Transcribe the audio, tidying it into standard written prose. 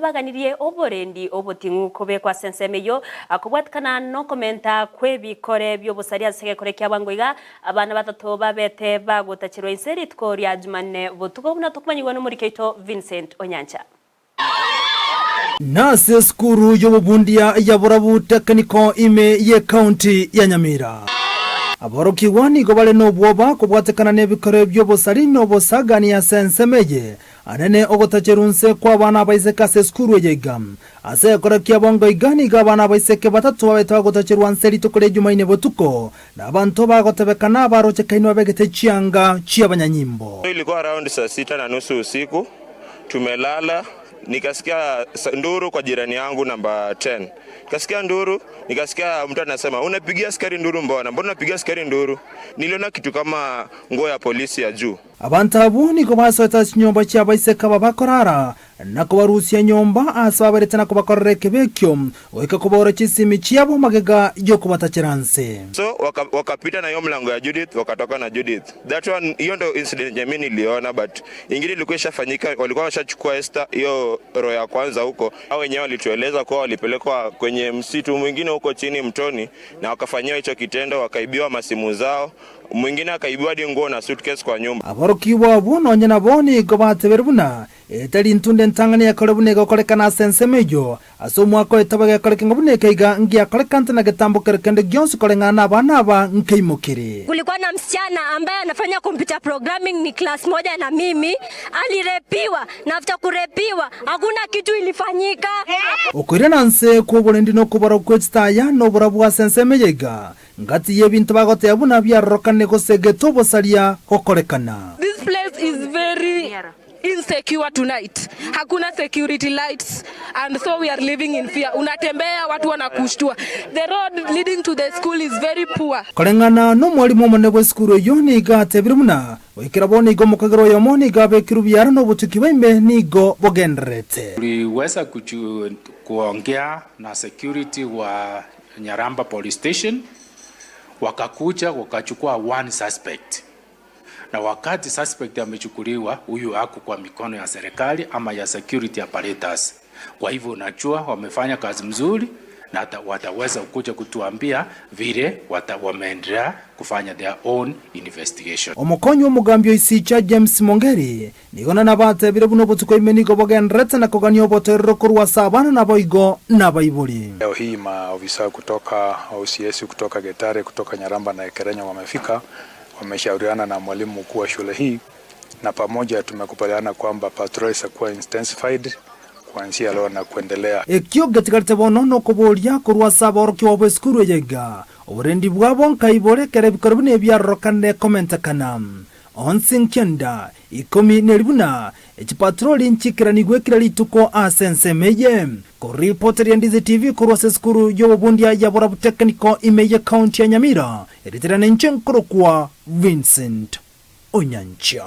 baganirie oborendi obotingu kobe kwa sensemeyo akobwatkana no komenta kwebikore byobusaria segekore kyabangoiga abana batatu babete bagotachirwa inseri tkoria Jumanne botuko buna tukumanyirwa no muri Keito Vincent Onyancha. Nase skuru y'obubundia ya Burabu Technical ime ye county ya Nyamira. Aborokiwani gobale no bwoba kubwatekana nebikore by'obusari no bosagani ya sensemeye anene ogotacherunse kwa bana baiseka se skuru yega ase korekia bongo igani ga bana baiseke batatu babeta gotacherwa nseri tokore Jumaine botuko na abantu bagotebekana baroche kaino begete chianga chia banyanyimbo. Ilikuwa around saa 6:30 usiku tumelala. Nikasikia nduru kwa jirani yangu namba 10. Nikasikia nduru, nikasikia mtu anasema unapigia askari nduru mbona? Mbona unapigia askari nduru? Niliona kitu kama nguo ya polisi ya juu. Abantu abuni ko basota nyomba cya baiseka babakorara nako barusia nyomba asabarete nako bakorere kebekyo weka kubora chisimi cyabo magega yo kubatacheranse. So wakapita na hiyo mlango ya Judith, wakatoka na Judith. That one hiyo ndo incident ya mimi niliona, but ingine ilikuwa ishafanyika, walikuwa washachukua Esther hiyo roho ya kwanza huko. Hao wenyewe walitueleza kwa walipelekwa kwenye msitu mwingine huko chini mtoni na wakafanyia hicho kitendo, wakaibiwa masimu zao. Mwingine akaibiwa hadi nguo na suitcase kwa nyumba. Aborokiwa bono nyana boni gobateberbuna etali ntunde ntangani yakorebune gokorekana sensemejo asomwako etabage korekengabune kaiga ngia korekanta na getambo kerekende gyonsu korengana abana aba nkeimokire. Kulikuwa na msichana ambaye anafanya computer programming ni class moja na mimi, alirepiwa na after kurepiwa hakuna kitu ilifanyika. Okorena nse ko bolendi no kubara kwetaya no burabu sensemeyega ngati yebintu bagote abuna byarokane ko segeto bosalia kokorekana. This place is very insecure tonight. Hakuna security lights and so we are living in fear. Unatembea watu wanakushtua. The road leading to the school is very poor. Korengana no mwalimu monebwe skuru yoni gate birumuna wekira boni go mukagero yomoni gabe kirubyara no butukiwembe nigo bogendrete. Tuliweza kuongea na security wa Nyaramba police station, wakakuja wakachukua one suspect. Na wakati suspect amechukuliwa, huyu haku kwa mikono ya serikali ama ya security apparatus. Kwa hivyo unajua wamefanya kazi mzuri na wataweza kuja kutuambia vile wameendelea kufanya their own investigation. Omukonyo mugambyo isicha James Mongeri nigona nabate bire buno botuko imenigo bogenrete na koganyo boterro kurwa sabana na boigo na baibuli. Leo hii maofisa kutoka OCS kutoka Getare kutoka Nyaramba na Ekerenya wamefika, wameshauriana na mwalimu mkuu wa shule hii na pamoja tumekubaliana kwamba patrol itakuwa intensified kuanzia leo na kuendelea. Ekyo getikarite bono no kubolia kurwa saboro kyo bweskuru yega oburendi bwabo nkaibore kere bikorobune byarokane komenta kanam onsin kenda ikomi neribuna echipatroli nchikirani gwekira lituko asensemeye ko reporter ya Ndizi TV kurwa seskuru y'obundia ya Burabu Technical imeye county ya Nyamira eriterane nchenkoro kwa Vincent Onyancha.